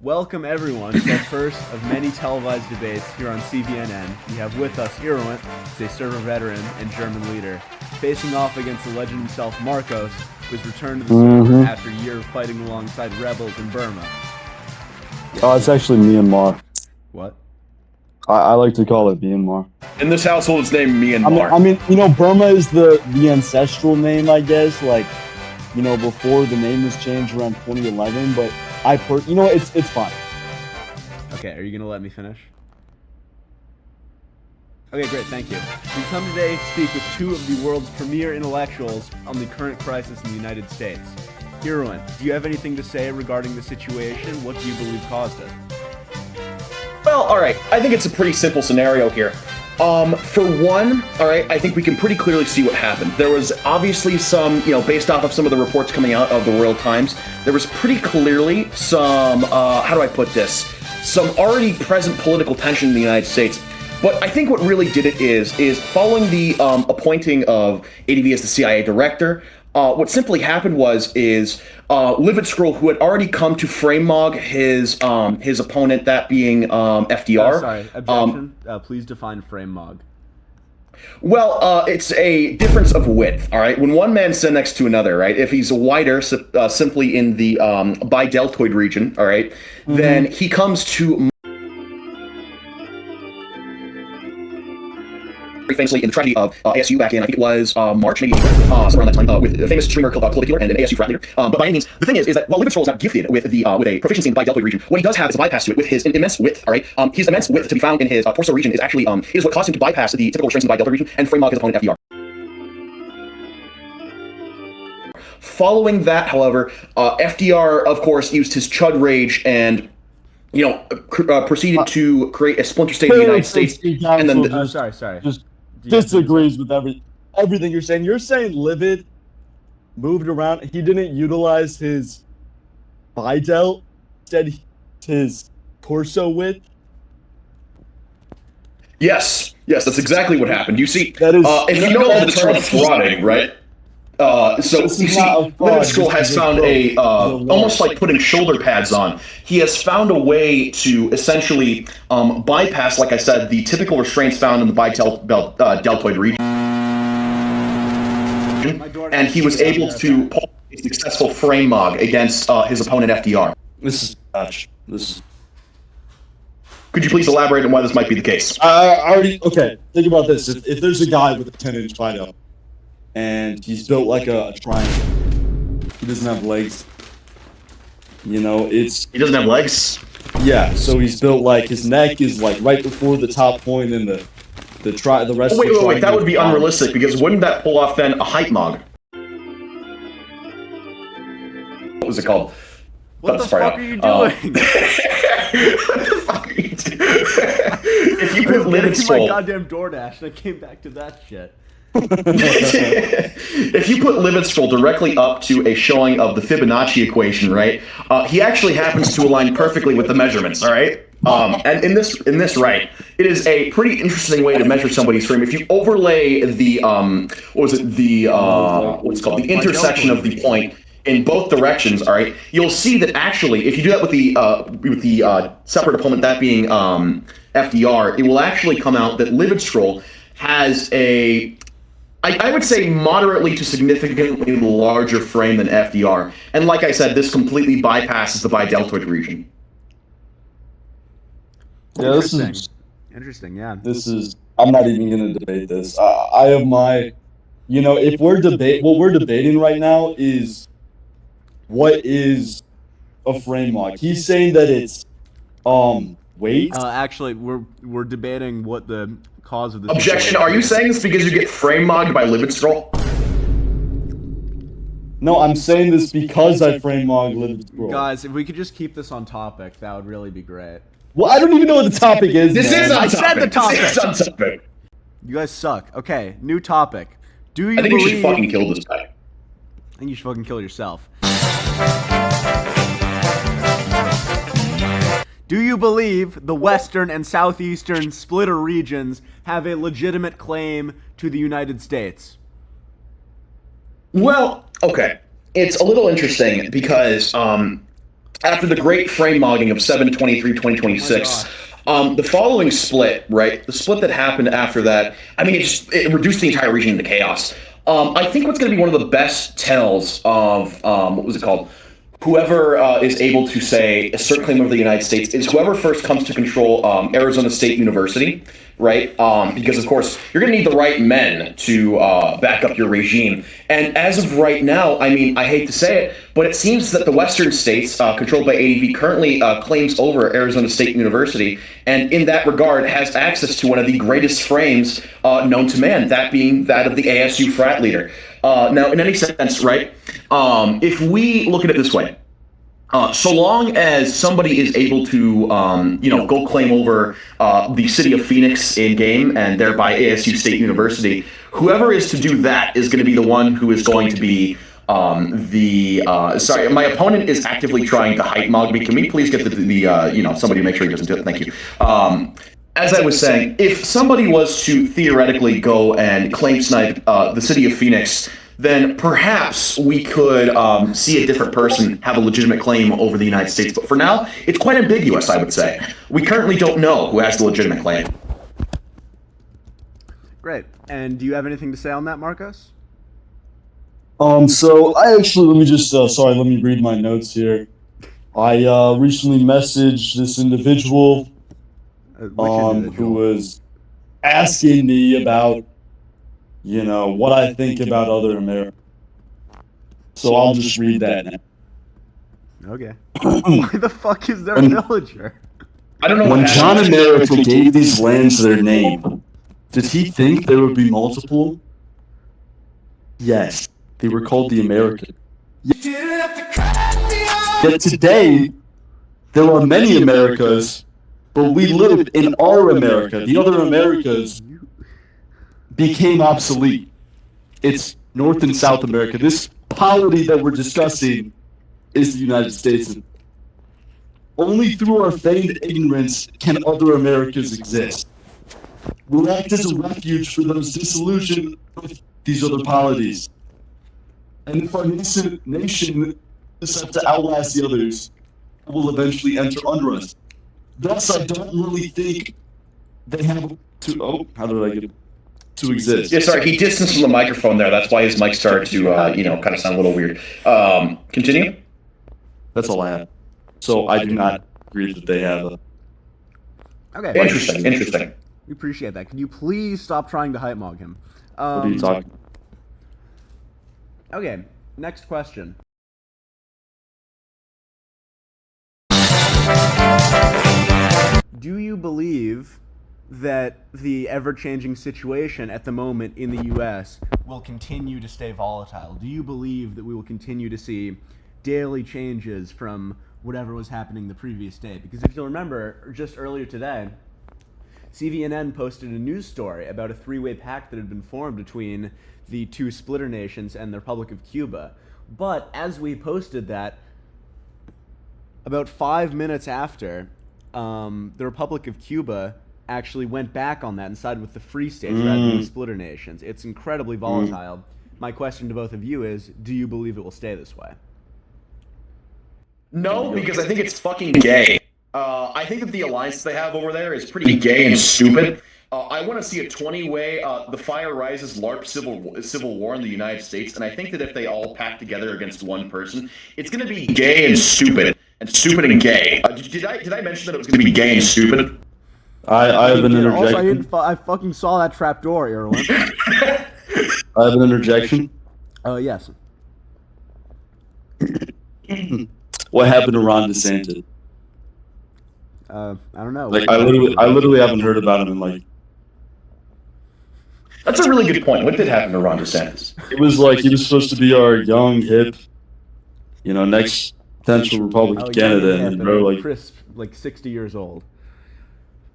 Welcome everyone to the first of many televised debates here on CVNN. We have with us Irruent, who's a server veteran and German leader, facing off against the legend himself, Marcos, who has returned to the server after a year of fighting alongside rebels in Burma. Oh, it's actually Myanmar. What? I like to call it Myanmar. In this household, it's named Myanmar. I mean, you know, Burma is the ancestral name, I guess. Like, you know, before the name was changed around 2011. But you know, it's fine. Okay, are you gonna let me finish? Okay, great, thank you. We come today to speak with two of the world's premier intellectuals on the current crisis in the United States. Irruent, do you have anything to say regarding the situation? What do you believe caused it? Well, alright, I think it's a pretty simple scenario here. For one, alright, I think we can pretty clearly see what happened. There was obviously some, you know, based off of some of the reports coming out of the Royal Times, there was pretty clearly some, how do I put this? Some already present political tension in the United States. But I think what really did it is following the appointing of ADV as the CIA director, what simply happened is Livid Scroll, who had already come to frame-mog his opponent, that being FDR. Sorry, objection. Please define frame-mog. Well, it's a difference of width, all right? When one man sits next to another, right, if he's wider, simply in the bideltoid region, all right, then he comes to famously in the tragedy of ASU back in, I think it was March, maybe somewhere around that time, with the famous streamer Caligula and an ASU frat leader. But by any means, the thing is that while Livid Scroll is not gifted with a proficiency in the bideltoid region, what he does have is a bypass to it with his immense width. All right, his immense width to be found in his torso region is actually is what caused him to bypass the typical restraints in the bideltoid region and frame-mog his opponent FDR. Following that, however, FDR, of course, used his chud rage and, you know, proceeded to create a splinter state of the United States. And then, sorry. Just disagrees with everything you're saying. You're saying Livid moved around. He didn't utilize his bidelt, instead his torso width. yes, that's exactly what happened. You see, That is, if you know the term frauding, right? So you see, Livid Scroll has found a almost like putting shoulder pads on. He has found a way to essentially bypass, like I said, the typical restraints found in the deltoid region, and he was able to pull a successful frame-mog against his opponent FDR. This is gosh. This is. Could you please elaborate on why this might be the case? Okay. Think about this. If there's a guy with a 10-inch bidelt, and he's built like a triangle, he doesn't have legs. You know, He doesn't have legs? yeah. So he's built like his neck is like right before the top point, and the rest. Oh, of the triangle. wait, that would be unrealistic, because wouldn't that pull off then a height mog? What was it called? What the fuck are you doing? What the fuck are you doing? If you put Livid my Scroll, goddamn DoorDash, and I came back to that shit. if you put Livid Scroll directly up to a showing of the Fibonacci equation, right? He actually happens to align perfectly with the measurements, all right? And in this, right, it is a pretty interesting way to measure somebody's frame. If you overlay the what's it called, the intersection of the point in both directions, all right, you'll see that actually, if you do that with the separate opponent, that being FDR, it will actually come out that Livid Scroll has I would say moderately to significantly larger frame than FDR. And like I said, this completely bypasses the bideltoid region. Yeah, this is Interesting, yeah. I'm not even going to debate this. I have my, you know, if what we're debating right now is what is a frame mog. He's saying that it's weight. Actually, we're debating what the cause of this. Objection, are you saying this because you get frame-mogged by Livid Scroll? No, I'm saying this because I frame mog Livid Scroll. Guys, if we could just keep this on topic, that would really be great. Well, I don't even know what the topic is. This man. is on I topic. said the topic. This is on topic. You guys suck. Okay, new topic. Do you I think believe... you should fucking kill this guy. I think you should fucking kill yourself. Do you believe the Western and Southeastern splitter regions have a legitimate claim to the United States? Well, okay. It's a little interesting because after the great frame mogging of 7/23/2026, the following split, right? The split that happened after that, I mean, it reduced the entire region into chaos. I think what's going to be one of the best tells of, what was it called? Whoever is able to say assert claim over the United States is whoever first comes to control Arizona State University, right? Because of course you're going to need the right men to back up your regime. And as of right now, I mean, I hate to say it, but it seems that the Western states, controlled by ADV, currently claims over Arizona State University, and in that regard has access to one of the greatest frames known to man, that being that of the ASU frat leader. Now, in any sense, right? If we look at it this way, so long as somebody is able to, go claim over the city of Phoenix in game and thereby ASU State University, whoever is to do that is going to be the one who is going to be sorry, my opponent is actively trying to hype mog me. Can we please get somebody make sure he doesn't do it? Thank you. As I was saying, if somebody was to theoretically go and claim snipe the city of Phoenix, then perhaps we could see a different person have a legitimate claim over the United States. But for now, it's quite ambiguous, I would say. We currently don't know who has the legitimate claim. Great. And do you have anything to say on that, Marcos? So I actually, let me read my notes here. I recently messaged this individual, who was asking me about, what I think about other Americans. So I'll just read that now. Okay. Why the fuck is there a villager? I don't know. When John America gave these lands their name, did he think there would be multiple? Yes, they were called the American. Yet today, there are many Americas, but we live in our America. The other Americas became obsolete. It's North and South America. This polity that we're discussing is the United States. Only through our feigned ignorance can other Americas exist. We'll act as a refuge for those disillusioned with these other polities. And if our nation decides to outlast the others, it will eventually enter under us. Thus, I don't really think they have to. Oh, how did I get to exist? Yeah, sorry, he distanced from the microphone there. That's why his mic started to, kind of sound a little weird. Continue. That's all I have. So I do not agree that they have a. Okay. Interesting. We appreciate that. Can you please stop trying to hype mog him? What are you talking about? Okay, next question. Do you believe that the ever-changing situation at the moment in the U.S. will continue to stay volatile? Do you believe that we will continue to see daily changes from whatever was happening the previous day? Because if you'll remember, just earlier today, CVNN posted a news story about a three-way pact that had been formed between the two splitter nations and the Republic of Cuba. But as we posted that, about 5 minutes after, the Republic of Cuba actually went back on that and sided with the Free States rather than the splitter nations. It's incredibly volatile. My question to both of you is, do you believe it will stay this way? No, because I think it's fucking gay. I think that the alliance they have over there is pretty gay and stupid. I want to see a 20-way, the fire rises LARP civil war in the United States, and I think that if they all pack together against one person, it's going to be gay and stupid and gay. Did I mention that it was going to be gay and stupid? I have an interjection. Also, I fucking saw that trapdoor, Irruent. I have an interjection. Yes. What happened to Ron DeSantis? I don't know. Like I literally haven't heard about him in like. That's a really good point. What did happen to Ron DeSantis? It was like he was supposed to be our young, hip, next potential Republican candidate, and bro, like crisp, like 60 years old.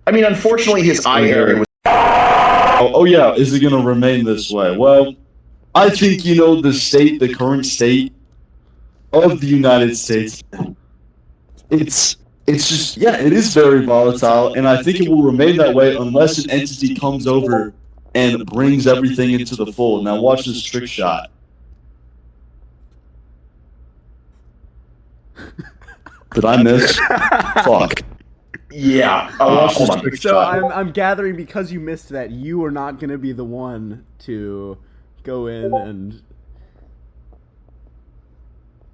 I mean, unfortunately, his eye area was. Oh yeah, is it gonna remain this way? Well, I think the current state of the United States. It's just it is very volatile, and I think it will remain that way unless an entity comes over and brings everything into the fold. Now watch this trick shot. Did I miss? Fuck. Yeah. Hold on. So I'm gathering because you missed that, you are not going to be the one to go in and...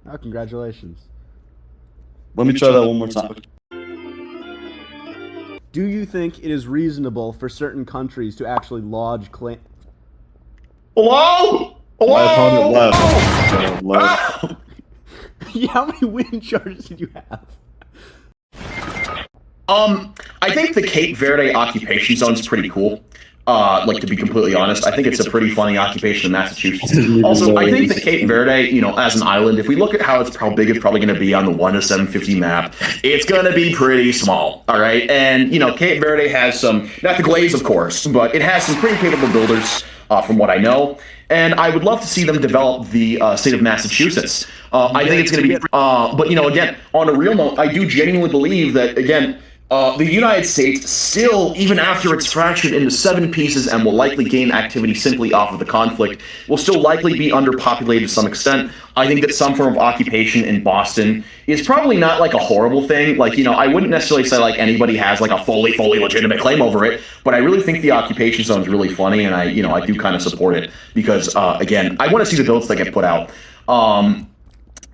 Oh, congratulations. Let me try that one more time. Do you think it is reasonable for certain countries to actually lodge claim... Hello? My opponent left. Oh! Yeah, how many win charges did you have? I think the Cape Verde occupation zone is pretty cool. Like, to be completely honest, I think it's a pretty funny occupation in Massachusetts. Also, I think that Cape Verde, you know, as an island, if we look at how big it's probably going to be on the 1 to 750 map, it's going to be pretty small, all right? And, you know, Cape Verde has some, not the Glaze, of course, but it has some pretty capable builders, from what I know. And I would love to see them develop the state of Massachusetts. I think it's going to be, but, you know, again, on a real note, I do genuinely believe that, again, the United States still, even after it's fractured into 7 pieces and will likely gain activity simply off of the conflict, will still likely be underpopulated to some extent. I think that some form of occupation in Boston is probably not like a horrible thing. Like, you know, I wouldn't necessarily say like anybody has like a fully legitimate claim over it, but I really think the occupation zone is really funny, and I do kind of support it because, again, I want to see the builds that get put out.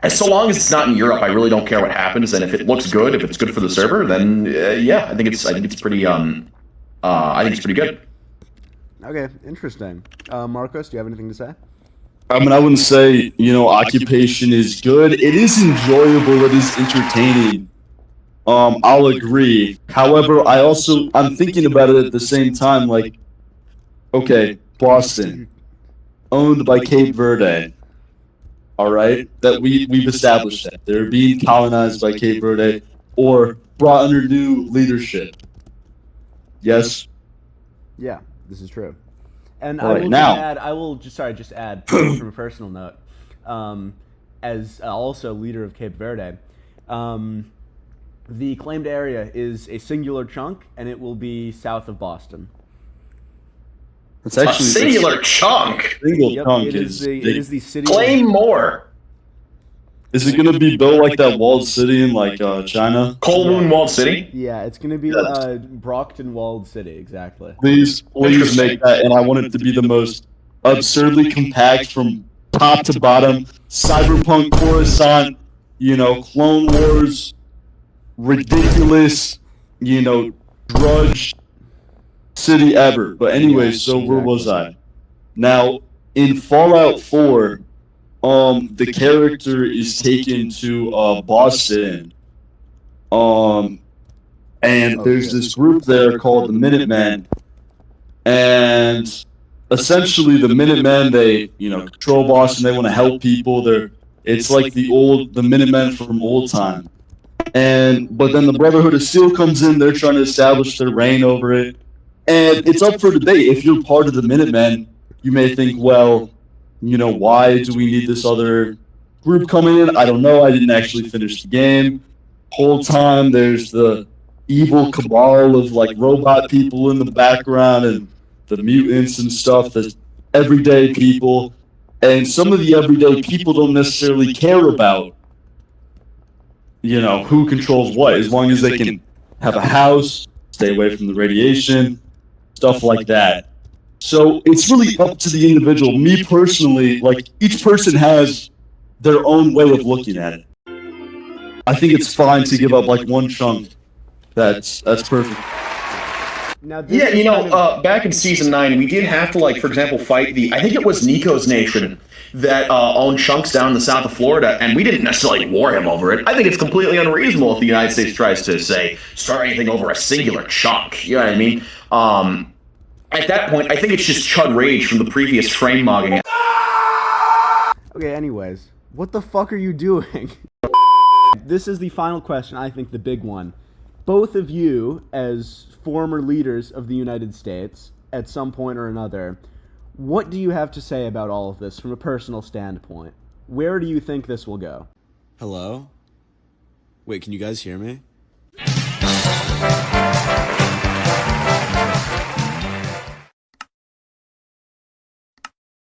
So long as it's not in Europe, I really don't care what happens. And if it looks good, if it's good for the server, then yeah, I think it's pretty good. Okay, interesting. Marcos, do you have anything to say? I mean, I wouldn't say, you know, occupation is good. It is enjoyable. It is entertaining. I'll agree. However, I'm thinking about it at the same time. Like, okay, Boston, owned by Cape Verde. All right, that we've established that they're being colonized by Cape Verde or brought under new leadership. Yes. Yeah, this is true. And All right, now I will just add from a personal note, as also leader of Cape Verde, the claimed area is a singular chunk, and it will be south of Boston. It's actually a singular chunk. Yep, it is the city. Claim more. Is it going to be built like that walled city in like China? Kowloon walled city? Yeah, it's going to be Brockton walled city, exactly. Please make that, and I want it to be the most absurdly compact from top to bottom. Cyberpunk Coruscant, you know, Clone Wars, ridiculous, you know, drudge city ever. But anyway, so where was I? Now, in Fallout 4, the character is taken to Boston, and there's this group there called the Minutemen, and essentially the Minutemen, they, you know, control Boston. They want to help people. It's like the Minutemen from old time. But then the Brotherhood of Steel comes in. They're trying to establish their reign over it. And it's up for debate. If you're part of the Minutemen, you may think, well, you know, why do we need this other group coming in? I don't know. I didn't actually finish the game. Whole time there's the evil cabal of like robot people in the background and the mutants and stuff, the everyday people. And some of the everyday people don't necessarily care about, you know, who controls what, as long as they can have a house, stay away from the radiation, stuff like that. So it's really up to the individual. Me personally, like, each person has their own way of looking at it. I think it's fine to give up like one chunk. That's perfect. Now, yeah, you know, back in Season 9, we did have to, like, for example, fight I think it was Nico's nation that owned chunks down in the south of Florida, and we didn't necessarily war him over it. I think it's completely unreasonable if the United States tries to, say, start anything over a singular chunk. You know what I mean? At that point, I think it's just Chud Rage from the previous frame mogging. Okay, anyways, what the fuck are you doing? This is the final question, I think the big one. Both of you, as former leaders of the United States, at some point or another, what do you have to say about all of this from a personal standpoint? Where do you think this will go? Hello? Wait, can you guys hear me?